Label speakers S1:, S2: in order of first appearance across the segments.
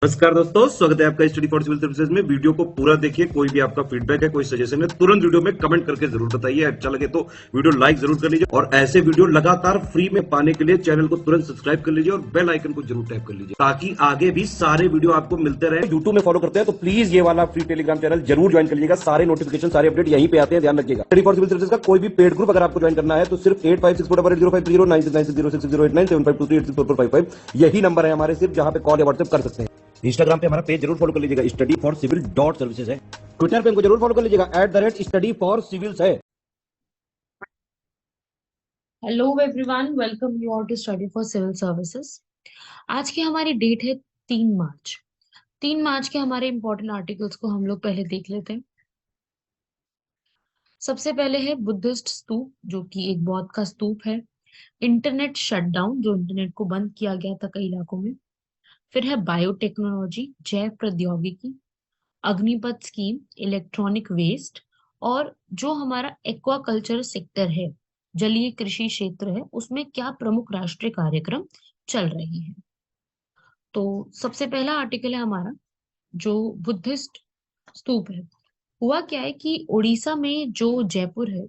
S1: नमस्कार दोस्तों, स्वागत है आपका स्टडी फॉर सिविल सर्विसेज में। वीडियो को पूरा देखिए। कोई भी आपका फीडबैक है, कोई सजेशन है, तुरंत वीडियो में कमेंट करके जरूर बताइए। अच्छा लगे तो वीडियो लाइक जरूर कर लीजिए और ऐसे वीडियो लगातार फ्री में पाने के लिए चैनल को तुरंत सब्सक्राइब कर लीजिए और बेल आइकन को जरूर टैप कर लीजिए ताकि आगे भी सारे वीडियो आपको मिलते रहे। यूट्यूब में फॉलो करते हैं तो प्लीज ये वाला फ्री टेलीग्राम चैनल जरूर ज्वाइन कर लीजिएगा। सारे नोटिफिकेशन, सारे अपडेट यहीं पे आते हैं, ध्यान रखिएगा। स्टडी फॉर सिविल सर्विसेज का कोई भी पेड ग्रुप अगर आपको ज्वाइन करना है तो सिर्फ 85648053096960608974386445 यही नंबर है हमारे, सिर्फ जहां पे कॉल या व्हाट्सएप कर सकते हैं। इंस्टाग्राम पे हमारा पेज जरूर फॉलो कर लीजिएगा, study for civil dot services है। ट्विटर पे हमको जरूर फॉलो कर लीजिएगा, @स्टडी फॉर सिविल्स है।
S2: Hello everyone, welcome you all to study for civil services. आज की हमारी डेट है 3 मार्च। 3 मार्च के हमारे इंपॉर्टेंट आर्टिकल्स को हम लोग पहले देख लेते हैं। सबसे पहले है बुद्धिस्ट स्तूप, जो कि एक बौद्ध का स्तूप है। इंटरनेट शटडाउन, जो इंटरनेट को बंद किया गया था कई इलाकों में। फिर है बायोटेक्नोलॉजी, जैव प्रौद्योगिकी। Agnipath scheme, electronic waste. और जो हमारा एक्वाकल्चर सेक्टर है, जलीय कृषि क्षेत्र है, उसमें क्या प्रमुख राष्ट्रीय कार्यक्रम चल रहे हैं। तो सबसे पहला आर्टिकल है हमारा जो बुद्धिस्ट स्तूप है। हुआ क्या है कि उड़ीसा में जो जयपुर है,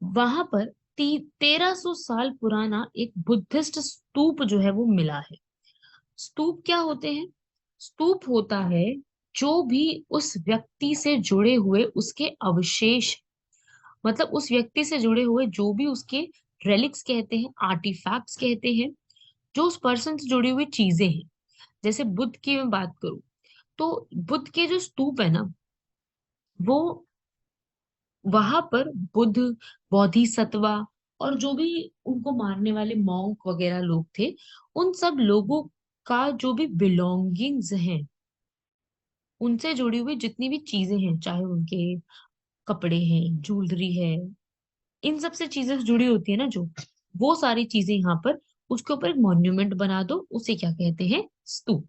S2: वहां पर 1300 साल पुराना एक बुद्धिस्ट स्तूप जो है वो मिला है। स्तूप क्या होते हैं? स्तूप होता है जो भी उस व्यक्ति से जुड़े हुए उसके अवशेष, मतलब उस व्यक्ति से जुड़े हुए जो भी उसके रेलिक्स कहते हैं, आर्टिफैक्ट्स कहते हैं, जो उस पर्सन से जुड़ी हुई चीजें हैं। जैसे बुद्ध की मैं बात करूं तो बुद्ध के जो स्तूप है ना, वो वहां पर बुद्ध, बोधिसत्वा और जो भी उनको मारने वाले मॉन्क वगैरह लोग थे, उन सब लोगों का जो भी बिलोंगिंग्स हैं, उनसे जुड़ी हुई जितनी भी चीजें हैं, चाहे उनके कपड़े हैं, ज्वेलरी है, इन सब से चीजें जुड़ी होती है ना, जो वो सारी चीजें यहाँ पर उसके ऊपर एक मॉन्यूमेंट बना दो, उसे क्या कहते हैं? स्तूप।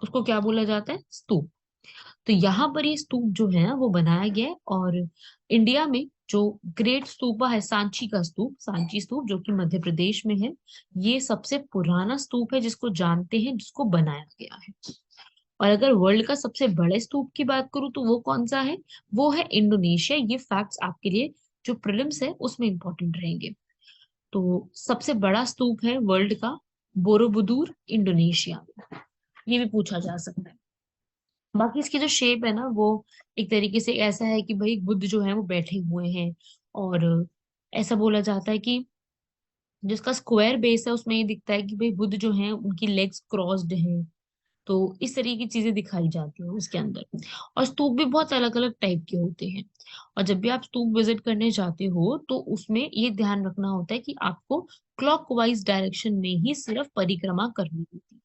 S2: उसको क्या बोला जाता है? स्तूप। तो यहाँ पर ये स्तूप जो है ना वो बनाया गया है। और इंडिया में जो ग्रेट स्तूपा है, सांची का स्तूप, सांची स्तूप जो कि मध्य प्रदेश में है, ये सबसे पुराना स्तूप है जिसको जानते हैं, जिसको बनाया गया है। और अगर वर्ल्ड का सबसे बड़े स्तूप की बात करूं तो वो कौन सा है? वो है इंडोनेशिया। ये फैक्ट्स आपके लिए जो प्रीलिम्स है उसमें इंपॉर्टेंट रहेंगे। तो सबसे बड़ा स्तूप है वर्ल्ड का बोरोबुदुर, इंडोनेशिया में। ये भी पूछा जा सकता है। बाकी इसकी जो शेप है ना, वो एक तरीके से ऐसा है कि भाई बुद्ध जो है वो बैठे हुए हैं। और ऐसा बोला जाता है कि जिसका स्क्वायर बेस है उसमें ये दिखता है कि भाई बुद्ध जो है उनकी लेग्स क्रॉस्ड हैं। तो इस तरीके की चीजें दिखाई जाती हैं उसके अंदर। और स्तूप भी बहुत अलग अलग टाइप के होते हैं। और जब भी आप स्तूप विजिट करने जाते हो तो उसमें ये ध्यान रखना होता है कि आपको क्लॉकवाइज डायरेक्शन में ही सिर्फ परिक्रमा करनी होती है।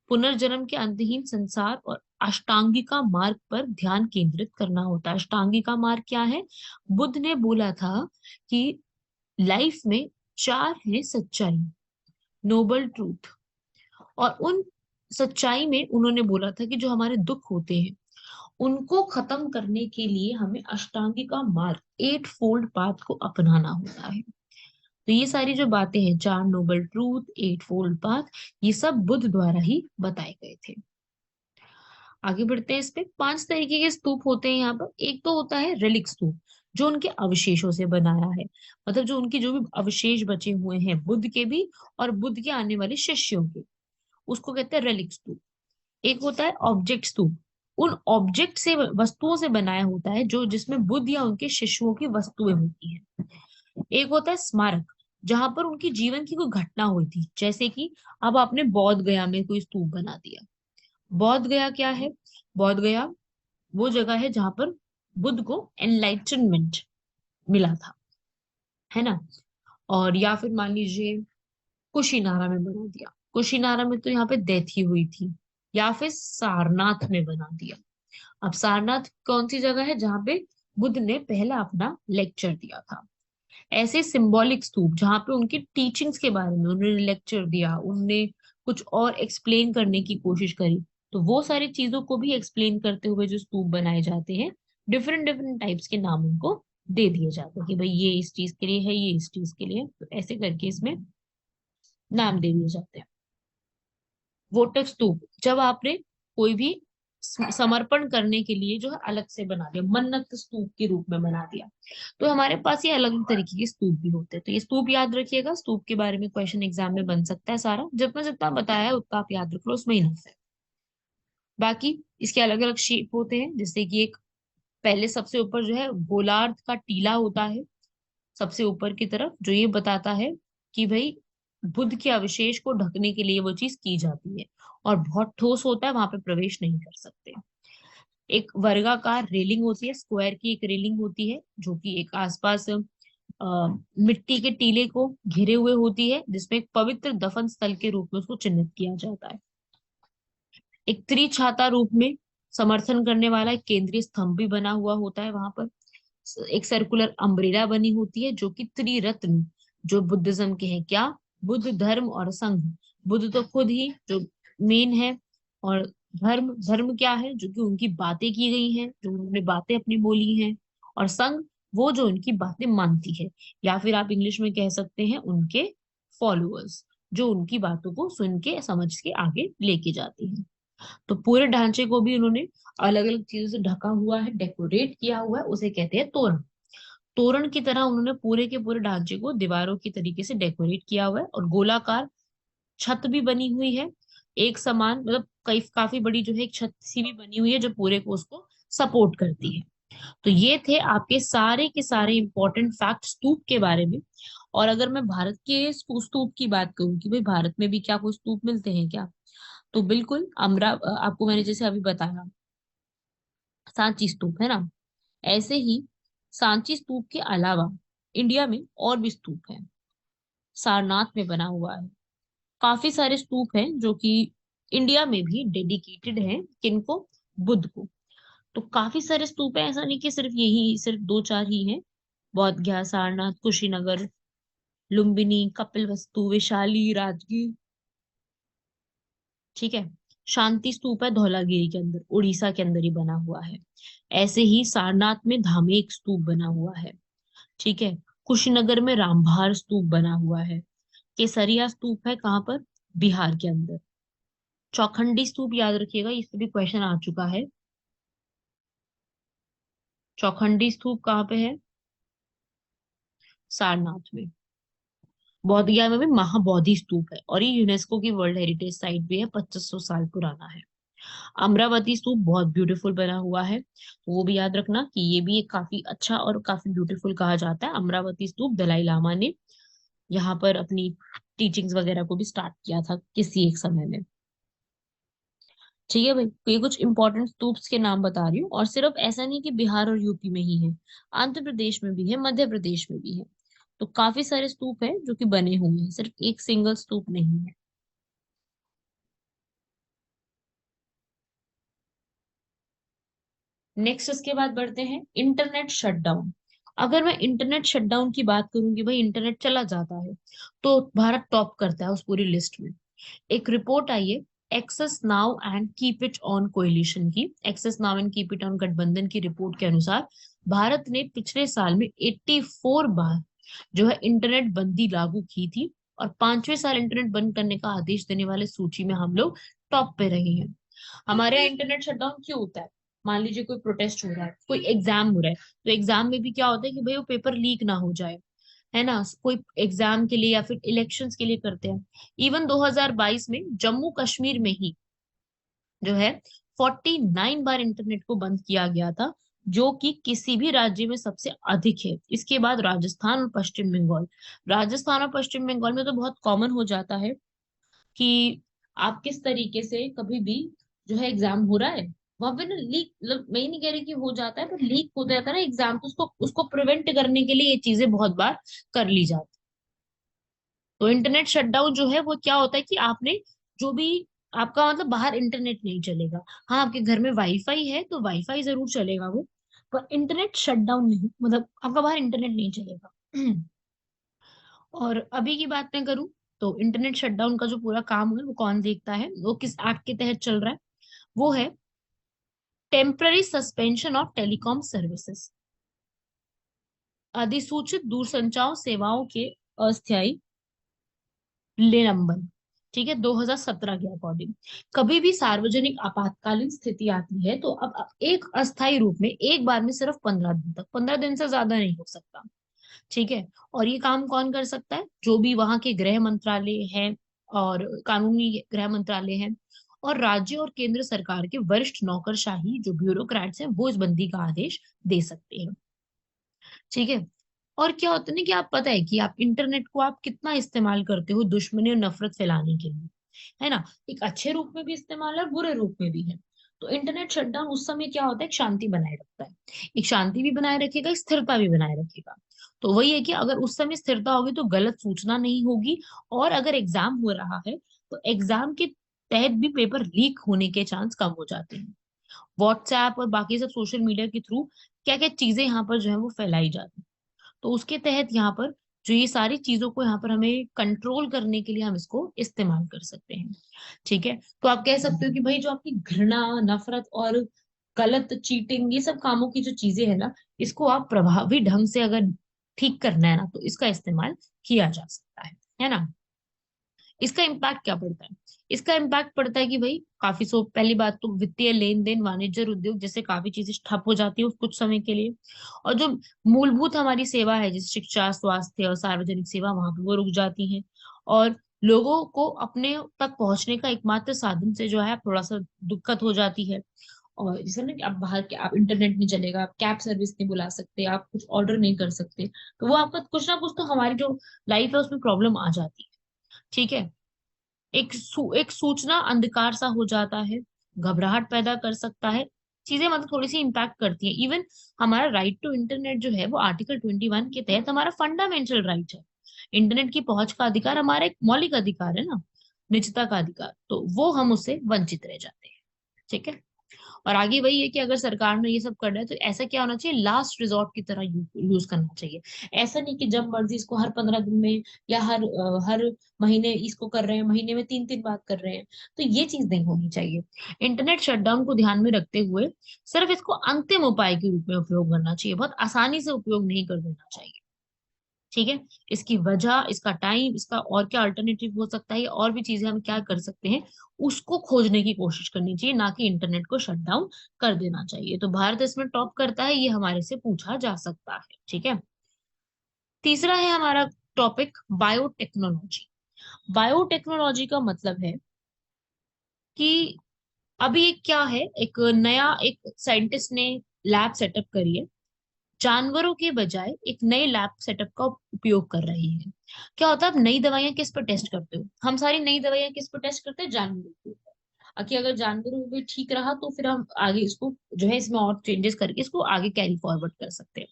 S2: पुनर्जन्म के अंतहीन संसार और अष्टांगिका मार्ग पर ध्यान केंद्रित करना होता है। अष्टांगिका मार्ग क्या है? बुद्ध ने बोला था कि लाइफ में चार है सच्चाई, नोबल ट्रूथ। और उन सच्चाई में उन्होंने बोला था कि जो हमारे दुख होते हैं उनको खत्म करने के लिए हमें अष्टांगिका मार्ग, 8 फोल्ड पाथ को अपनाना होता है। तो ये सारी जो बातें हैं, चार नोबल ट्रूथ, 8 फोल्ड पाथ, ये सब बुद्ध द्वारा ही बताए गए थे। आगे बढ़ते हैं। इस पे 5 तरीके के स्तूप होते हैं यहाँ पर। एक तो होता है रेलिक स्तूप, जो उनके अवशेषों से बनाया है, मतलब जो उनकी जो भी अवशेष बचे हुए हैं बुद्ध के भी और बुद्ध के आने वाले शिष्यों के, उसको कहते हैं रेलिक स्तूप। एक होता है ऑब्जेक्ट स्तूप, उन ऑब्जेक्ट से, वस्तुओं से बनाया होता है जो जिसमें बुद्ध या उनके शिष्यों की वस्तुएं होती हैं। एक होता है स्मारक, जहां पर उनकी जीवन की कोई घटना हुई थी, जैसे कि अब आपने बोध गया में कोई स्तूप बना दिया। बोध गया क्या है? बोध गया वो जगह है जहां पर बुद्ध को एनलाइटनमेंट मिला था, है ना। और या फिर मान लीजिए कुशीनारा में बना दिया। कुशीनारा में तो यहाँ पे डेथ ही हुई थी। या फिर सारनाथ में बना दिया। अब सारनाथ कौन सी जगह है? जहाँ पे बुद्ध ने पहला अपना लेक्चर दिया था। ऐसे सिंबॉलिक स्तूप जहाँ पे उनकी टीचिंग्स के बारे में उन्होंने लेक्चर दिया, उनने कुछ और एक्सप्लेन करने की कोशिश करी, तो वो सारी चीजों को भी एक्सप्लेन करते हुए जो स्तूप बनाए जाते हैं, डिफरेंट डिफरेंट टाइप्स के नाम उनको दे दिए जाते हैं कि भाई ये इस चीज के लिए है, ये इस चीज के लिए है। तो ऐसे करके इसमें नाम दे दिए जाते हैं। वोटक स्तूप, जब आपने कोई भी समर्पण करने के लिए जो है अलग से बना दिया, मन्नत स्तूप के रूप में बना दिया। तो हमारे पास ये अलग अलग तरीके के स्तूप भी होते हैं। तो ये स्तूप याद रखिएगा, स्तूप के बारे में क्वेश्चन एग्जाम में बन सकता है सारा, जब मैं जितना बताया है उतना आप याद रख लो, उसमें ही है। बाकी इसके अलग अलग शेप होते हैं, जैसे कि एक पहले सबसे ऊपर जो है गोलार्ध का टीला होता है सबसे ऊपर की तरफ, जो ये बताता है कि भाई बुद्ध के अवशेष को ढकने के लिए वो चीज की जाती है, और बहुत ठोस होता है, वहां पे प्रवेश नहीं कर सकते। एक वर्गाकार रेलिंग होती है, स्क्वायर की एक रेलिंग होती है, जो कि एक आसपास मिट्टी के टीले को घिरे हुए होती है, जिसमें एक पवित्र दफन स्थल के रूप में उसको चिन्हित किया जाता है। एक त्रिछाता रूप में समर्थन करने वाला एक केंद्रीय स्तंभ भी बना हुआ होता है वहां पर। एक सर्कुलर अम्ब्रेला बनी होती है, जो कि त्रिरत्न जो बुद्धिज्म के हैं, क्या, बुद्ध, धर्म और संघ। बुद्ध तो खुद ही जो मेन है, और धर्म, धर्म क्या है, जो कि उनकी बातें की गई हैं, जो उन्होंने बातें अपनी बोली हैं, और संघ वो जो उनकी बातें मानती है, या फिर आप इंग्लिश में कह सकते हैं उनके फॉलोअर्स, जो उनकी बातों को सुन के समझ के आगे लेके जाते हैं। तो पूरे ढांचे को भी उन्होंने अलग अलग चीजों से ढका हुआ है, डेकोरेट किया हुआ है, उसे कहते हैं तोरण। तोरण की तरह उन्होंने पूरे के पूरे ढांचे को दीवारों की तरीके से डेकोरेट किया हुआ है, और गोलाकार छत भी बनी हुई है, एक समान, मतलब कई काफी बड़ी जो है एक छत सी भी बनी हुई है, जो पूरे को उसको सपोर्ट करती है। तो ये थे आपके सारे के सारे इंपॉर्टेंट फैक्ट स्तूप के बारे में। और अगर मैं भारत के स्तूप की बात करूं कि भाई भारत में भी क्या कोई स्तूप मिलते हैं क्या, तो बिल्कुल आपको मैंने जैसे अभी बताया सांची स्तूप है ना, ऐसे ही सांची स्तूप के अलावा इंडिया में और भी स्तूप हैं। सारनाथ में बना हुआ है, काफी सारे स्तूप हैं जो कि इंडिया में भी डेडिकेटेड हैं, किनको, बुद्ध को। तो काफी सारे स्तूप हैं, ऐसा नहीं कि सिर्फ यही, सिर्फ दो चार ही हैं। बौद्ध गया, सारनाथ, कुशीनगर, लुम्बिनी, कपिलवस्तु, वैशाली, राजगीर, ठीक है। शांति स्तूप है धौलागिरी के अंदर, उड़ीसा के अंदर ही बना हुआ है। ऐसे ही सारनाथ में धामेक स्तूप बना हुआ है, ठीक है। कुशीनगर में रामभार स्तूप बना हुआ है। केसरिया स्तूप है कहाँ पर, बिहार के अंदर। चौखंडी स्तूप याद रखिएगा, इस पे भी क्वेश्चन आ चुका है। चौखंडी स्तूप कहाँ पे है, सारनाथ में। बौद्ध गया में भी महाबोधि स्तूप है, और ये यूनेस्को की वर्ल्ड हेरिटेज साइट भी है, 2500 साल पुराना है। अमरावती स्तूप बहुत ब्यूटीफुल बना हुआ है, तो वो भी याद रखना कि ये भी एक काफी अच्छा और काफी ब्यूटीफुल कहा जाता है। अमरावती स्तूप दलाई लामा ने यहाँ पर अपनी टीचिंग्स वगैरह को भी स्टार्ट किया था किसी एक समय में। ठीक है भाई, तो ये कुछ इंपॉर्टेंट स्तूप्स के नाम बता रही हूँ, और सिर्फ ऐसा नहीं कि बिहार और यूपी में ही है, आंध्र प्रदेश में भी है, मध्य प्रदेश में भी है। तो काफी सारे स्तूप हैं जो कि बने हुए हैं, सिर्फ एक सिंगल स्तूप नहीं है। नेक्स्ट इसके बाद बढ़ते हैं इंटरनेट शटडाउन। अगर मैं इंटरनेट शटडाउन की बात करूंगी, भाई इंटरनेट चला जाता है, तो भारत टॉप करता है उस पूरी लिस्ट में। एक रिपोर्ट आई है access now and keep it on coalition की, access now and keep it on गठबंधन की रिपोर्ट के अनुसार भारत ने पिछले साल में 84 बार जो है इंटरनेट बंदी लागू की थी, और 5वें साल इंटरनेट बंद करने का आदेश देने वाले सूची में हम लोग टॉप पे रहे हैं। हमारे यहाँ इंटरनेट शटडाउन क्यों होता है, मान लीजिए कोई प्रोटेस्ट हो रहा है, कोई एग्जाम हो रहा है, तो एग्जाम में भी क्या होता है कि भाई वो पेपर लीक ना हो जाए, है ना, कोई एग्जाम के लिए या फिर इलेक्शंस के लिए करते हैं। इवन 2022 में जम्मू कश्मीर में ही जो है 49 बार इंटरनेट को बंद किया गया था, जो कि किसी भी राज्य में सबसे अधिक है। इसके बाद राजस्थान और पश्चिम बंगाल। राजस्थान और पश्चिम बंगाल में तो बहुत कॉमन हो जाता है कि आप किस तरीके से कभी भी जो है एग्जाम हो रहा है, वहां पे ना लीक, मतलब मैं ही नहीं कह रही कि हो जाता है, पर लीक हो जाता है ना एग्जाम, तो उसको उसको प्रिवेंट करने के लिए ये चीजें बहुत बार कर ली जाती। तो इंटरनेट शटडाउन जो है वो क्या होता है कि आपने जो भी, आपका मतलब बाहर इंटरनेट नहीं चलेगा, हाँ आपके घर में वाईफाई है तो वाईफाई जरूर चलेगा वो, पर इंटरनेट शटडाउन नहीं, मतलब आपका बाहर इंटरनेट नहीं चलेगा। और अभी की बात मैं करूं, तो इंटरनेट शटडाउन का जो पूरा काम है वो कौन देखता है, वो किस एक्ट के तहत चल रहा है, वो है temporary suspension of telecom services, अधिसूचित दूरसंचार सेवाओं के अस्थायी निलंबन, ठीक है, 2017 के अकॉर्डिंग। कभी भी सार्वजनिक आपातकालीन स्थिति आती है तो अब एक अस्थायी रूप में एक बार में सिर्फ 15 दिन तक, 15 दिन से ज्यादा नहीं हो सकता। ठीक है। और ये काम कौन कर सकता है? जो भी वहां के गृह मंत्रालय है और कानूनी गृह मंत्रालय है और राज्य और केंद्र सरकार के वरिष्ठ नौकरशाही जो ब्यूरोक्रेट्स हैं, वो इस बंदी का आदेश दे सकते हैं। ठीक है। और क्या होता है ना कि आप पता है कि आप इंटरनेट को आप कितना इस्तेमाल करते हो दुश्मनी और नफरत फैलाने के लिए, है ना? एक अच्छे रूप में भी इस्तेमाल है और बुरे रूप में भी है। तो इंटरनेट शटडाउन उस समय क्या होता है, एक शांति बनाए रखता है। एक शांति भी बनाए रखेगा, एक स्थिरता भी बनाए रखेगा। तो वही है कि अगर उस समय स्थिरता होगी तो गलत सूचना नहीं होगी। और अगर एग्जाम हो रहा है तो एग्जाम के तहत भी पेपर लीक होने के चांस कम हो जाते हैं। व्हाट्सएप और बाकी सब सोशल मीडिया के थ्रू क्या क्या चीजें यहाँ पर जो है वो फैलाई जाती हैं। तो उसके तहत यहाँ पर जो ये सारी चीजों को यहाँ पर हमें कंट्रोल करने के लिए हम इसको इस्तेमाल कर सकते हैं। ठीक है। तो आप कह सकते हो कि भाई जो आपकी घृणा, नफरत और गलत चीटिंग, ये सब कामों की जो चीजें है ना, इसको आप प्रभावी ढंग से अगर ठीक करना है ना, तो इसका इस्तेमाल किया जा सकता है ना? इसका इम्पैक्ट क्या पड़ता है? इसका इम्पैक्ट पड़ता है कि भाई काफी सो पहली बात तो वित्तीय लेन देन, वाणिज्य और उद्योग जैसे काफी चीजें ठप हो जाती है उस कुछ समय के लिए। और जो मूलभूत हमारी सेवा है जैसे शिक्षा, स्वास्थ्य और सार्वजनिक सेवा, वहां पे वो रुक जाती है। और लोगों को अपने तक पहुंचने का एकमात्र साधन से जो है थोड़ा सा दिक्कत हो जाती है। और जैसे ना कि आप बाहर के, आप इंटरनेट नहीं चलेगा, आप कैब सर्विस नहीं बुला सकते, आप कुछ ऑर्डर नहीं कर सकते, तो वो आपका कुछ ना कुछ तो हमारी जो लाइफ है उसमें प्रॉब्लम आ जाती है। ठीक है। एक सूचना अंधकार सा हो जाता है, घबराहट पैदा कर सकता है। चीजें मतलब थोड़ी सी इम्पैक्ट करती हैं। इवन हमारा राइट टू इंटरनेट जो है वो आर्टिकल 21 के तहत हमारा फंडामेंटल राइट है। इंटरनेट की पहुंच का अधिकार हमारा एक मौलिक अधिकार है ना, निजता का अधिकार, तो वो हम उससे वंचित रह जाते हैं। ठीक है। और आगे वही है कि अगर सरकार ने ये सब करना है तो ऐसा क्या होना चाहिए, लास्ट रिजॉर्ट की तरह यूज करना चाहिए। ऐसा नहीं कि जब मर्जी इसको हर 15 दिन में या हर महीने इसको कर रहे हैं, महीने में 3 3 बात कर रहे हैं। तो ये चीज नहीं होनी चाहिए। इंटरनेट शटडाउन को ध्यान में रखते हुए सिर्फ इसको अंतिम उपाय के रूप में उपयोग करना चाहिए, बहुत आसानी से उपयोग नहीं कर देना चाहिए। ठीक है। इसकी वजह, इसका टाइम, इसका और क्या अल्टरनेटिव हो सकता है, और भी चीजें हम क्या कर सकते हैं, उसको खोजने की कोशिश करनी चाहिए, ना कि इंटरनेट को शट डाउन कर देना चाहिए। तो भारत इसमें टॉप करता है, ये हमारे से पूछा जा सकता है। ठीक है। तीसरा है हमारा टॉपिक बायोटेक्नोलॉजी। बायोटेक्नोलॉजी का मतलब है कि अभी एक क्या है, एक नया एक साइंटिस्ट ने लैब सेटअप करी है, जानवरों के बजाय एक नए लैब सेटअप का उपयोग कर रही है। क्या होता है, आप नई दवाइयां किस पर टेस्ट करते हो? हम सारी नई दवाइयां किस पर टेस्ट करते हैं? जानवरों के ऊपर। कि अगर जानवरों में ठीक रहा तो फिर हम आगे इसको जो है इसमें और चेंजेस करके इसको आगे कैरी फॉरवर्ड कर सकते हैं।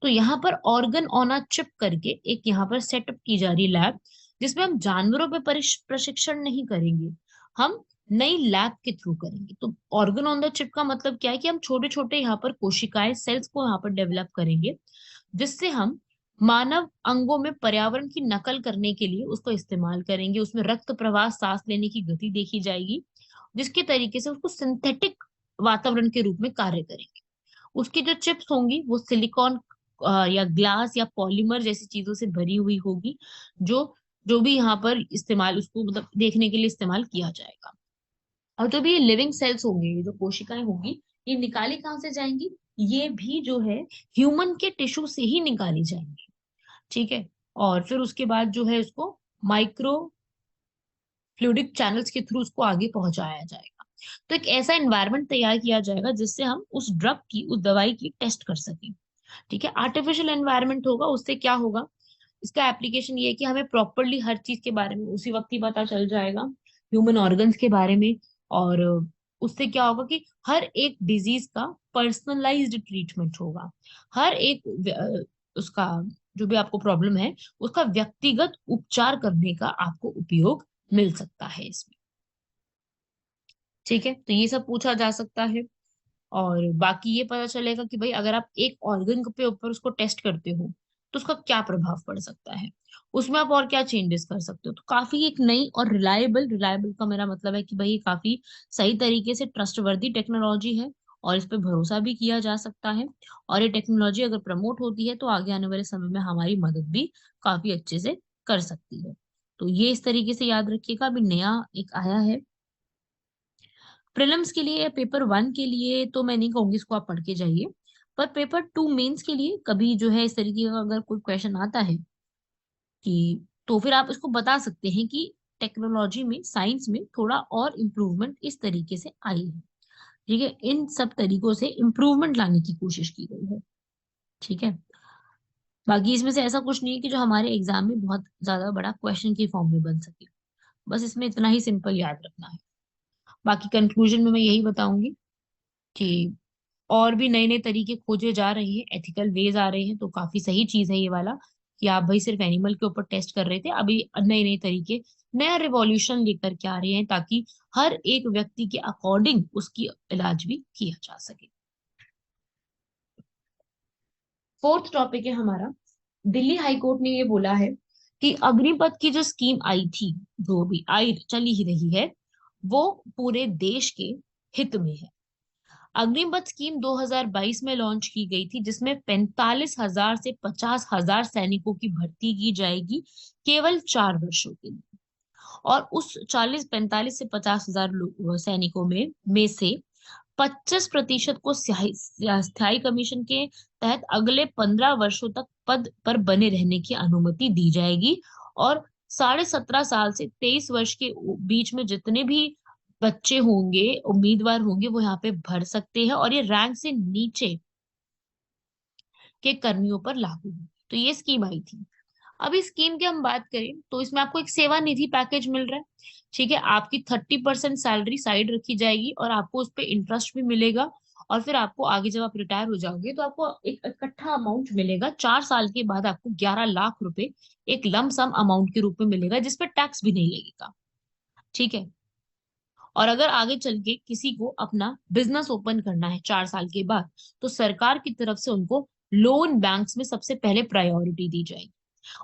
S2: तो यहाँ पर ऑर्गन ऑन अ चिप करके एक यहाँ पर सेटअप की जा रही लैब, जिसमें हम जानवरों पे प्रशिक्षण नहीं करेंगे, हम नई लैब के थ्रू करेंगे। तो ऑर्गन ऑन द चिप का मतलब क्या है कि हम छोटे छोटे यहाँ पर कोशिकाएं, सेल्स को यहाँ पर डेवलप करेंगे, जिससे हम मानव अंगों में पर्यावरण की नकल करने के लिए उसको इस्तेमाल करेंगे। उसमें रक्त प्रवाह, सांस लेने की गति देखी जाएगी, जिसके तरीके से उसको सिंथेटिक वातावरण के रूप में कार्य करेंगे। उसकी जो चिप्स होंगी वो सिलिकॉन या ग्लास या पॉलीमर जैसी चीजों से भरी हुई होगी, जो जो भी यहाँ पर इस्तेमाल उसको मतलब देखने के लिए इस्तेमाल किया जाएगा। और जो भी ये लिविंग सेल्स होंगे, ये जो कोशिकाएं होंगी, ये निकाली कहाँ से जाएंगी? ये भी जो है ह्यूमन के टिश्यू से ही निकाली जाएंगी। ठीक है। और फिर उसके बाद जो है उसको माइक्रो फ्लूइडिक चैनल्स के थ्रू उसको आगे पहुंचाया जाएगा। तो एक ऐसा एनवायरनमेंट तैयार किया जाएगा जिससे हम उस ड्रग की, उस दवाई की टेस्ट कर सकें। ठीक है। आर्टिफिशियल एनवायरनमेंट होगा, उससे क्या होगा, इसका एप्लीकेशन ये है कि हमें प्रॉपरली हर चीज के बारे में उसी वक्त ही पता चल जाएगा, ह्यूमन ऑर्गन्स के बारे में। और उससे क्या होगा कि हर एक डिजीज का पर्सनलाइज्ड ट्रीटमेंट होगा। हर एक उसका जो भी आपको प्रॉब्लम है उसका व्यक्तिगत उपचार करने का आपको उपयोग मिल सकता है इसमें। ठीक है। तो ये सब पूछा जा सकता है। और बाकी ये पता चलेगा कि भाई अगर आप एक ऑर्गन पे ऊपर उसको टेस्ट करते हो तो उसका क्या प्रभाव पड़ सकता है, उसमें आप और क्या चेंजेस कर सकते हो। तो काफी एक नई और रिलायबल, रिलायबल का मेरा मतलब है कि भाई ये काफी सही तरीके से ट्रस्टवर्दी टेक्नोलॉजी है और इस पे भरोसा भी किया जा सकता है। और ये टेक्नोलॉजी अगर प्रमोट होती है तो आगे आने वाले समय में हमारी मदद भी काफी अच्छे से कर सकती है। तो ये इस तरीके से याद रखिएगा। अभी नया एक आया है प्रीलिम्स के लिए या पेपर 1 के लिए, तो मैं नहीं कहूंगी इसको आप पढ़ के जाइए, पर पेपर 2 मेंस के लिए कभी जो है इस तरीके का अगर कोई क्वेश्चन आता है कि, तो फिर आप इसको बता सकते हैं कि टेक्नोलॉजी में, साइंस में थोड़ा और इम्प्रूवमेंट इस तरीके से आई है। ठीक है, इन सब तरीकों से इम्प्रूवमेंट लाने की कोशिश की गई है। ठीक है, बाकी इसमें से ऐसा कुछ नहीं है कि जो हमारे एग्जाम में बहुत ज्यादा बड़ा क्वेश्चन की फॉर्म में बन सके। बस इसमें इतना ही सिंपल याद रखना है। बाकी कंक्लूजन में मैं यही बताऊंगी कि और भी नए नए तरीके खोजे जा रहे हैं, एथिकल वेज आ रहे हैं, तो काफी सही चीज है ये वाला कि आप भाई सिर्फ एनिमल के ऊपर टेस्ट कर रहे थे। अभी नए नए तरीके, नया रिवॉल्यूशन लेकर के आ रहे हैं ताकि हर एक व्यक्ति के अकॉर्डिंग उसकी इलाज भी किया जा सके। फोर्थ टॉपिक है हमारा, दिल्ली हाई कोर्ट ने ये बोला है कि अग्निपथ की जो स्कीम आई थी, जो भी आई चली ही रही है, वो पूरे देश के हित में है। अग्निपथ स्कीम 2022 में लॉन्च की गई थी, जिसमें 45,000 से 50,000 सैनिकों की भर्ती की जाएगी केवल 4 वर्षों के लिए। और उस 45 से 50,000 सैनिकों में से 25% को स्थायी कमीशन के तहत अगले 15 वर्षों तक पद पर बने रहने की अनुमति दी जाएगी। और 17.5 साल से 23 वर्ष के बीच में जितने भी बच्चे होंगे, उम्मीदवार होंगे, वो यहाँ पे भर सकते हैं, और ये रैंक से नीचे के कर्मियों पर लागू है। तो ये स्कीम आई थी। अब इस स्कीम की हम बात करें तो इसमें आपको एक सेवा निधि पैकेज मिल रहा है। ठीक है, आपकी 30% सैलरी साइड रखी जाएगी और आपको उस पर इंटरेस्ट भी मिलेगा। और फिर आपको आगे जब आप रिटायर हो जाओगे तो आपको एक इकट्ठा अमाउंट मिलेगा। 4 साल के बाद आपको 11 लाख रुपए एक लम सम अमाउंट के रूप में मिलेगा, जिसपे टैक्स भी नहीं लगेगा। ठीक है, और अगर आगे चल के किसी को अपना बिजनेस ओपन करना है 4 साल के बाद, तो सरकार की तरफ से उनको लोन बैंक्स में सबसे पहले प्रायोरिटी दी जाएगी।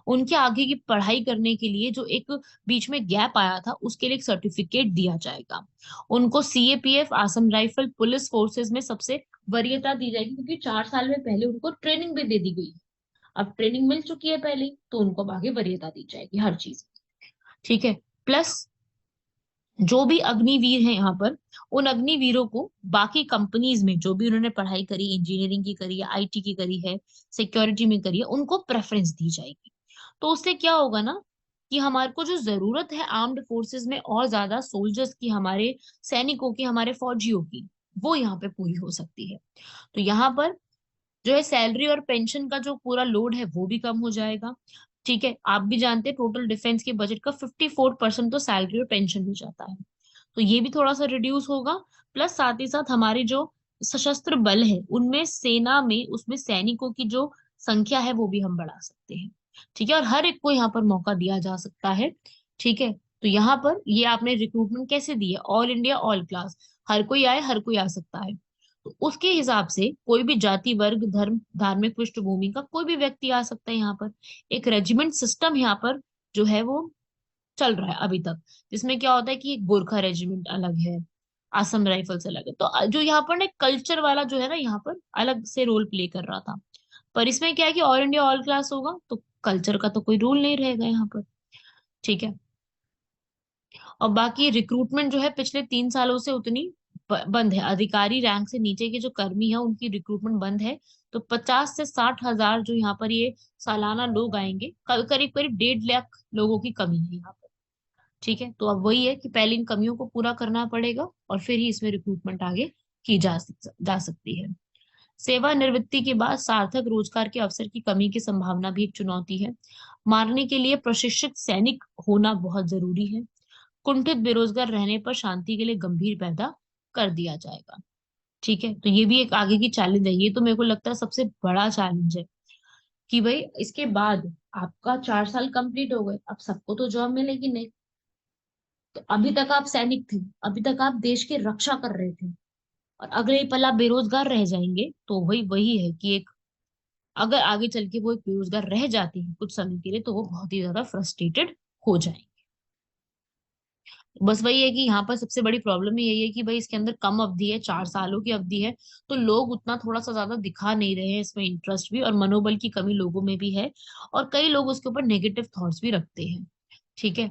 S2: उनके आगे की पढ़ाई करने के लिए जो एक बीच में गैप आया था, उसके लिए एक सर्टिफिकेट दिया जाएगा। उनको CAPF, Assam rifle, police forces में सबसे वरीयता दी जाएगी, क्योंकि 4 साल में पहले उनको ट्रेनिंग भी दे दी गई है। अब ट्रेनिंग मिल चुकी है पहले, तो उनको अब आगे वरीयता दी जाएगी हर चीज। ठीक है, प्लस जो भी अग्निवीर हैं यहाँ पर, उन अग्निवीरों को बाकी कंपनीज में जो भी उन्होंने पढ़ाई करी, इंजीनियरिंग की करी है, आईटी की करी है, सिक्योरिटी में करी है, उनको प्रेफरेंस दी जाएगी। तो उससे क्या होगा ना, कि हमारे को जो जरूरत है आर्म्ड फोर्सेस में और ज्यादा सोल्जर्स की, हमारे सैनिकों की, हमारे फौजियों की, वो यहाँ पे पूरी हो सकती है। तो यहाँ पर जो है सैलरी और पेंशन का जो पूरा लोड है वो भी कम हो जाएगा। ठीक है, आप भी जानते हैं टोटल डिफेंस के बजट का 54% तो सैलरी और पेंशन में जाता है। तो ये भी थोड़ा सा रिड्यूस होगा। प्लस साथ ही साथ हमारे जो सशस्त्र बल है, उनमें सेना में, उसमें सैनिकों की जो संख्या है वो भी हम बढ़ा सकते हैं। ठीक है, और हर एक को यहाँ पर मौका दिया जा सकता है। ठीक है, तो यहाँ पर ये आपने रिक्रूटमेंट कैसे दी है, ऑल इंडिया ऑल क्लास, हर कोई आए, हर कोई आ सकता है। तो उसके हिसाब से कोई भी जाति, वर्ग, धर्म, धार्मिक पृष्ठभूमि का कोई भी व्यक्ति आ सकता है यहाँ पर। एक रेजिमेंट सिस्टम यहाँ पर जो है वो चल रहा है अभी तक, जिसमें क्या होता है कि एक गोरखा रेजिमेंट अलग है, असम राइफल्स अलग है। तो जो यहाँ पर ना कल्चर वाला जो है ना, यहाँ पर अलग से रोल प्ले कर रहा था। पर इसमें क्या है कि ऑल इंडिया ऑल क्लास होगा, तो कल्चर का तो कोई रूल नहीं रहेगा यहाँ पर। ठीक है, और बाकी रिक्रूटमेंट जो है पिछले 3 सालों से उतनी बंद है। अधिकारी रैंक से नीचे के जो कर्मी है उनकी रिक्रूटमेंट बंद है। तो 50 से 60 हजार जो यहाँ पर ये सालाना लोग आएंगे, करीब करीब 1.5 लाख लोगों की कमी है यहाँ पर। ठीक है, तो अब वही है कि पहले इन कमियों को पूरा करना पड़ेगा और फिर ही इसमें रिक्रूटमेंट आगे की जा सकती है। सेवानिवृत्ति के बाद सार्थक रोजगार के अवसर की कमी की संभावना भी एक चुनौती है। मारने के लिए प्रशिक्षित सैनिक होना बहुत जरूरी है। कुंठित बेरोजगार रहने पर शांति के लिए गंभीर पैदा कर दिया जाएगा। ठीक है, तो ये भी एक आगे की चैलेंज है। ये तो मेरे को लगता है सबसे बड़ा चैलेंज है कि भाई इसके बाद आपका 4 साल कंप्लीट हो गए, अब सबको तो जॉब मिलेगी नहीं। तो अभी तक आप सैनिक थे, अभी तक आप देश की रक्षा कर रहे थे, और अगले पल आप बेरोजगार रह जाएंगे, तो वही वही है कि एक, अगर आगे चल के वो एक बेरोजगार रह जाती है कुछ समय के लिए, तो वो बहुत ही ज्यादा फ्रस्ट्रेटेड हो जाएंगे। बस वही है कि यहाँ पर सबसे बड़ी प्रॉब्लम यही है कि भाई इसके अंदर कम अवधि है, 4 सालों की अवधि है, तो लोग उतना थोड़ा सा ज्यादा दिखा नहीं रहे हैं इसमें इंटरेस्ट भी, और मनोबल की कमी लोगों में भी है। और कई लोग उसके ऊपर नेगेटिव थॉट्स भी रखते हैं। ठीक है।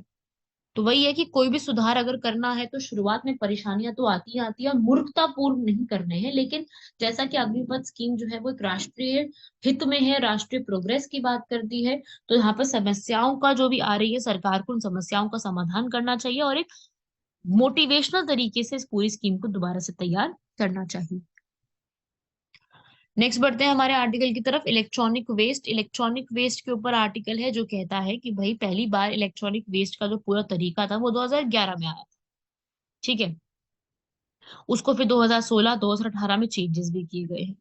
S2: तो वही है कि कोई भी सुधार अगर करना है तो शुरुआत में परेशानियां तो आती ही आती है, और मूर्खतापूर्ण नहीं करने हैं, लेकिन जैसा कि अग्निपथ स्कीम जो है वो एक राष्ट्रीय हित में है, राष्ट्रीय प्रोग्रेस की बात करती है। तो यहाँ पर समस्याओं का जो भी आ रही है, सरकार को उन समस्याओं का समाधान करना चाहिए और एक मोटिवेशनल तरीके से इस पूरी स्कीम को दोबारा से तैयार करना चाहिए। नेक्स्ट बढ़ते हैं हमारे आर्टिकल की तरफ। Electronic waste. इलेक्ट्रॉनिक वेस्ट के ऊपर आर्टिकल है जो कहता है कि भाई पहली बार इलेक्ट्रॉनिक वेस्ट का जो पूरा तरीका था वो 2011 में आया। ठीक है। उसको फिर 2016 2018 में चेंजेस भी किए गए हैं।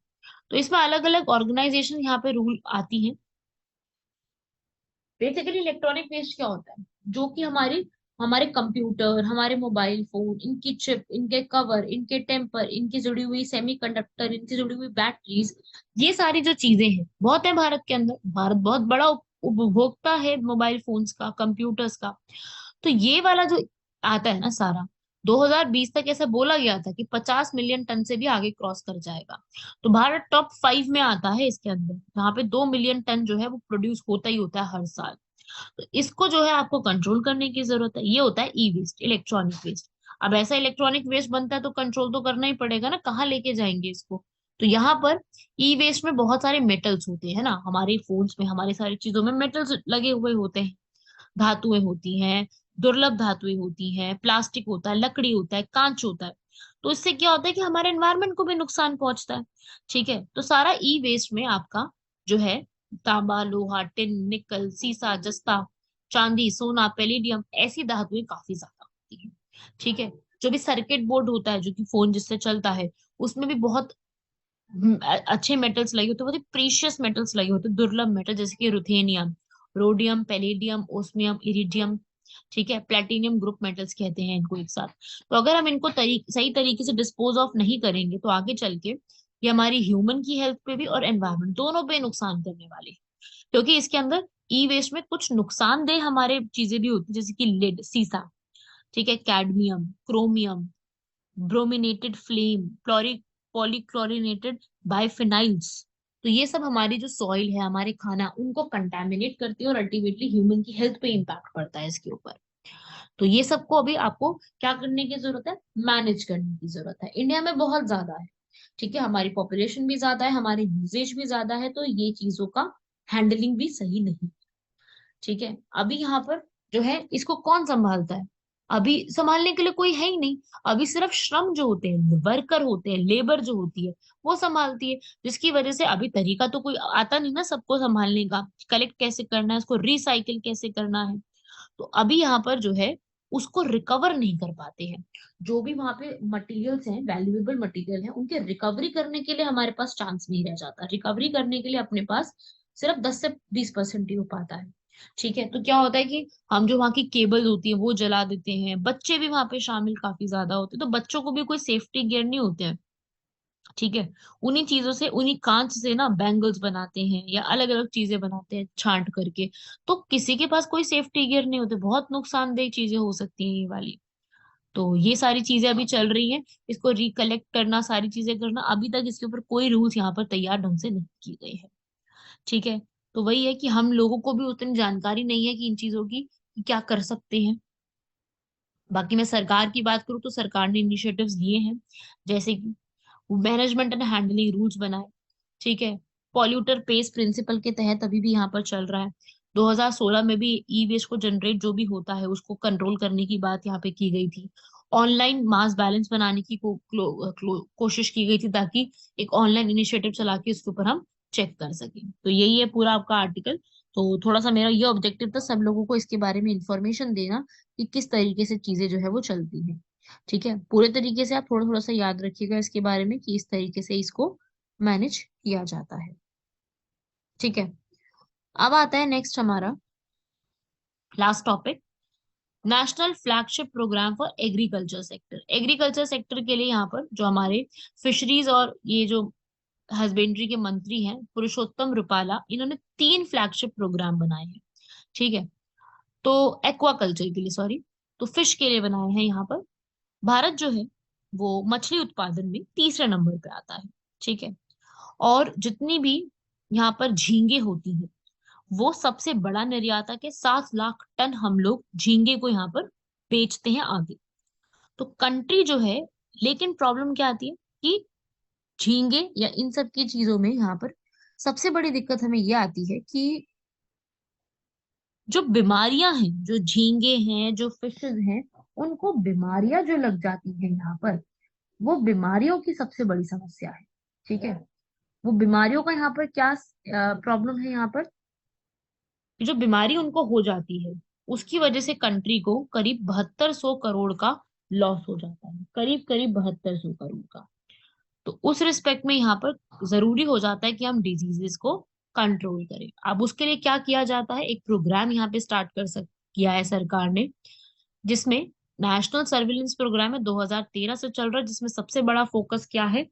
S2: तो इसमें अलग अलग ऑर्गेनाइजेशन यहाँ पे रूल आती हैं। बेसिकली इलेक्ट्रॉनिक वेस्ट क्या होता है, जो कि हमारी हमारे कंप्यूटर, हमारे मोबाइल फोन, इनकी चिप, इनके कवर, इनके टेम्पर, इनकी जुड़ी हुई सेमीकंडक्टर, इनकी जुड़ी हुई बैटरीज, ये सारी जो चीजें हैं बहुत है भारत के अंदर। भारत बहुत बड़ा उपभोक्ता है मोबाइल फोन्स का, कंप्यूटर्स का। तो ये वाला जो आता है ना सारा, 2020 तक ऐसा बोला गया था कि 50 मिलियन टन से भी आगे क्रॉस कर जाएगा। तो भारत टॉप 5 में आता है इसके अंदर, जहाँ पे 2 मिलियन टन जो है वो प्रोड्यूस होता ही होता है हर साल। तो इसको जो है आपको कंट्रोल करने की जरूरत है। ये होता है ई वेस्ट, इलेक्ट्रॉनिक वेस्ट। अब ऐसा इलेक्ट्रॉनिक वेस्ट बनता है तो कंट्रोल तो करना ही पड़ेगा ना, कहाँ लेके जाएंगे इसको। तो यहाँ पर ई वेस्ट में बहुत सारे मेटल्स होते हैं ना, हमारे फोन्स में, हमारी सारी चीजों में मेटल्स लगे हुए होते हैं। धातुएं होती हैं, दुर्लभ धातुएं होती हैं, प्लास्टिक होता है, लकड़ी होता है, कांच होता है। तो इससे क्या होता है कि हमारे एनवायरनमेंट को भी नुकसान पहुंचता है। ठीक है। तो सारा ई वेस्ट में आपका जो है तांबा, लोहा, टिन, निकल, सीसा, जस्ता, चांदी, सोना, पैलेडियम, ऐसी धातुएं काफी ज्यादा होती है। ठीक है। जो भी सर्किट बोर्ड होता है, जो कि फोन जिससे चलता है, उसमें भी बहुत अच्छे मेटल्स लगे होते हैं, बहुत ही प्रीशियस मेटल्स लगे होते हैं, दुर्लभ मेटल, जैसे कि ruthenium, rhodium, palladium, osmium, iridium. ठीक है। प्लेटिनियम ग्रुप मेटल्स कहते हैं इनको एक साथ। तो अगर हम इनको सही तरीके से डिस्पोज ऑफ नहीं करेंगे तो आगे चल के ये हमारी ह्यूमन की हेल्थ पे भी और एनवायरमेंट दोनों पे नुकसान करने वाले हैं। क्योंकि इसके अंदर ई वेस्ट में कुछ नुकसानदेह हमारे चीजें भी होती है, जैसे कि लेड, सीसा, ठीक है, cadmium, chromium, brominated flame, polychlorinated biphenyls. तो ये सब हमारी जो सॉइल है, हमारे खाना, उनको कंटेमिनेट करती है और अल्टीमेटली ह्यूमन की हेल्थ पे इम्पैक्ट पड़ता है इसके ऊपर। तो ये सबको अभी आपको क्या करने की जरूरत है, मैनेज करने की जरूरत है। इंडिया में बहुत ज्यादा है। ठीक है। हमारी पॉपुलेशन भी ज्यादा है, हमारे यूजेज भी ज्यादा है, तो ये चीजों का हैंडलिंग भी सही नहीं। ठीक है। अभी यहाँ पर जो है इसको कौन संभालता है, अभी संभालने के लिए कोई है ही नहीं। अभी सिर्फ श्रम जो होते हैं, वर्कर होते हैं, लेबर जो होती है, वो संभालती है। जिसकी वजह से अभी तरीका तो कोई आता नहीं ना सबको संभालने का, कलेक्ट कैसे करना है, इसको रिसाइकिल कैसे करना है। तो अभी यहाँ पर जो है उसको रिकवर नहीं कर पाते हैं। जो भी वहां पे मटेरियल्स हैं, वैल्यूएबल मटेरियल हैं, उनके रिकवरी करने के लिए हमारे पास चांस नहीं रह जाता। रिकवरी करने के लिए अपने पास सिर्फ 10 से 20% ही हो पाता है। ठीक है। तो क्या होता है कि हम जो वहाँ की केबल होती है वो जला देते हैं, बच्चे भी वहां पे शामिल काफी ज्यादा होते हैं, तो बच्चों को भी कोई सेफ्टी गियर नहीं होते हैं। ठीक है। उन्हीं चीजों से, उन्हीं कांच से ना बैंगल्स बनाते हैं या अलग अलग चीजें बनाते हैं छांट करके। तो किसी के पास कोई सेफ्टी गियर नहीं होते, बहुत नुकसानदेह चीजें हो सकती हैं ये वाली। तो ये सारी चीजें अभी चल रही हैं। इसको रिकलेक्ट करना, सारी चीजें करना, अभी तक इसके ऊपर कोई रूल्स यहाँ पर तैयार ढंग से नहीं किए गए हैं। ठीक है। तो वही है कि हम लोगों को भी उतनी जानकारी नहीं है कि इन चीजों की कि क्या कर सकते हैं। बाकी मैं सरकार की बात करूँ तो सरकार ने इनिशिएटिव्स लिए हैं, जैसे कि मैनेजमेंट एंड हैंडलिंग रूल्स बनाए। ठीक है। पॉल्यूटर पेस प्रिंसिपल के तहत अभी भी यहाँ पर चल रहा है। 2016 में भी ई वेस्ट को जनरेट जो भी होता है उसको कंट्रोल करने की बात यहाँ पे की गई थी। ऑनलाइन मास बैलेंस बनाने की कोशिश की गई थी, ताकि एक ऑनलाइन इनिशिएटिव चला के इसके ऊपर हम चेक कर सकें। तो यही है पूरा आपका आर्टिकल। तो थोड़ा सा मेरा ये ऑब्जेक्टिव था सब लोगों को इसके बारे में इंफॉर्मेशन देना कि किस तरीके से चीजें जो है वो चलती हैं। ठीक है। पूरे तरीके से आप थोड़ा थोड़ा सा याद रखिएगा इसके बारे में कि इस तरीके से इसको मैनेज किया जाता है। ठीक है। अब आता है नेक्स्ट हमारा last topic, national flagship program for agriculture sector. Agriculture sector के लिए यहाँ पर जो हमारे फिशरीज और ये जो हस्बेंड्री के मंत्री हैं पुरुषोत्तम रुपाला, इन्होंने 3 फ्लैगशिप प्रोग्राम बनाए हैं। ठीक है। तो एक्वाकल्चर के लिए, सॉरी, तो फिश के लिए बनाए हैं यहाँ पर। भारत जो है वो मछली उत्पादन में तीसरे नंबर पे आता है। ठीक है। और जितनी भी यहाँ पर झींगे होती हैं वो सबसे बड़ा निर्यातक है। 7 लाख टन हम लोग झींगे को यहाँ पर बेचते हैं आगे। तो कंट्री जो है, लेकिन प्रॉब्लम क्या आती है कि झींगे या इन सब की चीजों में यहाँ पर सबसे बड़ी दिक्कत हमें ये आती है कि जो बीमारियां हैं, जो झींगे हैं, जो फिशेज हैं, उनको बीमारियां जो लग जाती है यहाँ पर, वो बीमारियों की सबसे बड़ी समस्या है। ठीक है, वो बीमारियों का यहाँ पर क्या प्रॉब्लम है यहाँ पर, कि जो बीमारी उनको हो जाती है उसकी वजह से कंट्री को करीब 7200 करोड़ का लॉस हो जाता है, करीब करीब 7200 करोड़ का। तो उस रिस्पेक्ट में यहाँ पर जरूरी हो जाता है कि हम डिजीजेस को कंट्रोल करें। अब उसके लिए क्या किया जाता है, एक प्रोग्राम यहाँ पे स्टार्ट किया है सरकार ने, जिसमें नेशनल सर्विलेंस प्रोग्राम है, 2013 से चल रहा है, जिसमें सबसे बड़ा फोकस क्या है,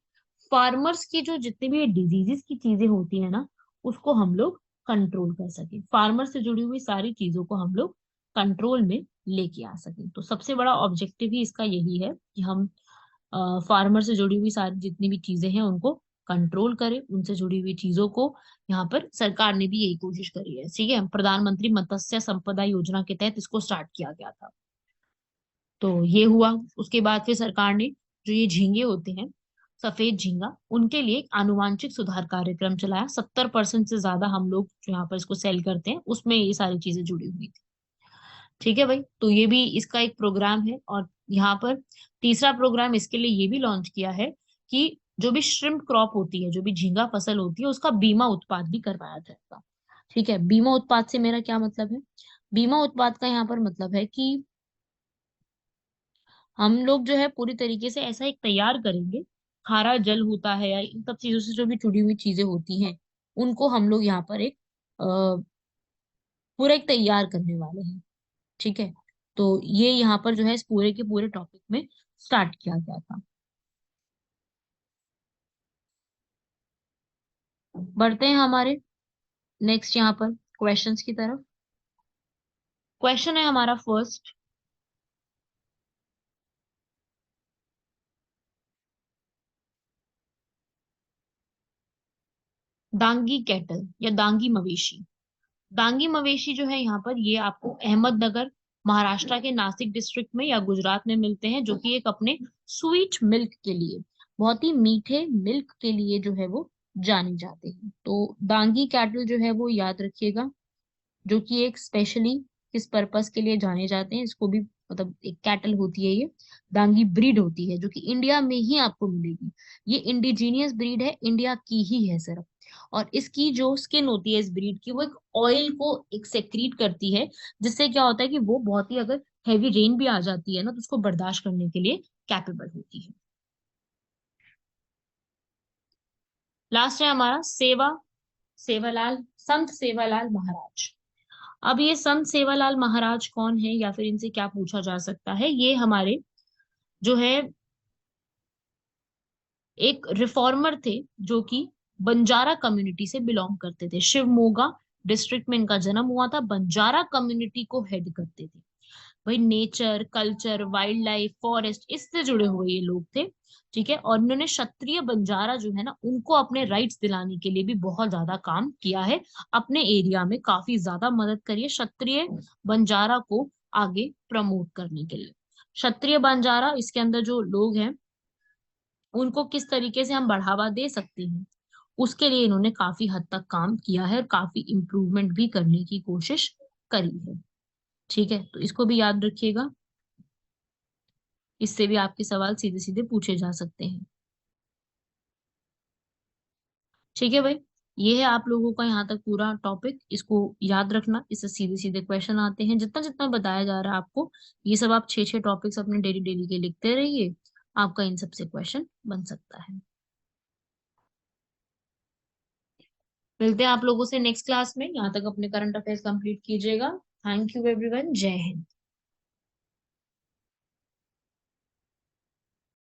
S2: फार्मर्स की जो जितनी भी डिजीजेस की चीजें होती है ना, उसको हम लोग कंट्रोल कर सके, फार्मर से जुड़ी हुई सारी चीजों को हम लोग कंट्रोल में लेके आ सके। तो सबसे बड़ा ऑब्जेक्टिव ही इसका यही है कि हम फार्मर से जुड़ी हुई सारी जितनी भी चीजें हैं उनको कंट्रोल करें, उनसे जुड़ी हुई चीजों को। यहाँ पर सरकार ने भी यही कोशिश करी है। ठीक है, प्रधानमंत्री मत्स्य संपदा योजना के तहत इसको स्टार्ट किया गया था। तो ये हुआ। उसके बाद फिर सरकार ने जो ये झींगे होते हैं, सफेद झींगा, उनके लिए एक आनुवांशिक सुधार कार्यक्रम चलाया। 70% से ज्यादा हम लोग जो यहाँ पर इसको सेल करते हैं उसमें ये सारी चीजें जुड़ी हुई थी। ठीक है भाई, तो ये भी इसका एक प्रोग्राम है। और यहाँ पर तीसरा प्रोग्राम इसके लिए ये भी लॉन्च किया है कि जो भी श्रिम्प क्रॉप होती है, जो भी झींगा फसल होती है, उसका बीमा उत्पाद भी करवाया जाएगा। ठीक है, बीमा उत्पाद से मेरा क्या मतलब है, बीमा उत्पाद का यहाँ पर मतलब है कि हम लोग जो है पूरी तरीके से ऐसा एक तैयार करेंगे, खारा जल होता है या इन सब चीजों से जो भी जुड़ी हुई चीजें होती हैं, उनको हम लोग यहाँ पर एक पूरा एक तैयार करने वाले हैं। ठीक है, तो ये यहाँ पर जो है इस पूरे के पूरे टॉपिक में स्टार्ट किया गया था। बढ़ते हैं हमारे नेक्स्ट यहाँ पर क्वेश्चंस की तरफ। क्वेश्चन है हमारा फर्स्ट, दांगी कैटल या दांगी मवेशी। दांगी मवेशी जो है यहाँ पर, ये आपको अहमदनगर, महाराष्ट्र के नासिक डिस्ट्रिक्ट में या गुजरात में मिलते हैं, जो कि एक अपने स्वीट मिल्क के लिए, बहुत ही मीठे मिल्क के लिए जो है वो जाने जाते हैं। तो दांगी कैटल जो है वो याद रखिएगा, जो कि एक स्पेशली किस पर्पस के लिए जाने जाते हैं, इसको भी मतलब एक कैटल होती है ये, दांगी ब्रीड होती है, जो कि इंडिया में ही आपको मिलेगी। ये इंडिजीनियस ब्रीड है, इंडिया की ही है सिर्फ। और इसकी जो स्किन होती है इस ब्रीड की, वो एक ऑयल को एक सेक्रीट करती है, जिससे क्या होता है कि वो बहुत ही, अगर हैवी रेन भी आ जाती है ना, तो उसको बर्दाश्त करने के लिए कैपेबल होती है। लास्ट है हमारा सेवालाल, संत सेवालाल महाराज। अब ये संत सेवालाल महाराज कौन है, या फिर इनसे क्या पूछा जा सकता है, ये हमारे जो है एक रिफॉर्मर थे, जो कि बंजारा कम्युनिटी से बिलोंग करते थे। शिवमोगा डिस्ट्रिक्ट में इनका जन्म हुआ था, बंजारा कम्युनिटी को हेड करते थे। भाई nature, culture, wild life, forest, इससे जुड़े हुए ये लोग थे। ठीक है, और इन्होंने क्षत्रिय बंजारा जो है ना, उनको अपने राइट्स दिलाने के लिए भी बहुत ज्यादा काम किया है, अपने एरिया में काफी ज्यादा मदद करी है क्षत्रिय बंजारा को आगे प्रमोट करने के लिए। क्षत्रिय बंजारा, इसके अंदर जो लोग हैं उनको किस तरीके से हम बढ़ावा दे सकते हैं, उसके लिए इन्होंने काफी हद तक काम किया है और काफी इम्प्रूवमेंट भी करने की कोशिश करी है। ठीक है, तो इसको भी याद रखिएगा, इससे भी आपके सवाल सीधे सीधे पूछे जा सकते हैं। ठीक है भाई, ये है आप लोगों का यहाँ तक पूरा टॉपिक, इसको याद रखना, इससे सीधे सीधे क्वेश्चन आते हैं जितना जितना बताया जा रहा है आपको। ये सब आप 6 6 टॉपिक्स अपने डेली डेली के लिखते रहिए, आपका इन सबसे क्वेश्चन बन सकता है। मिलते हैं आप लोगों से नेक्स्ट क्लास में, यहाँ तक अपने करंट अफेयर्स कंप्लीट कीजिएगा। थैंक यू एवरीवन, जय हिंद।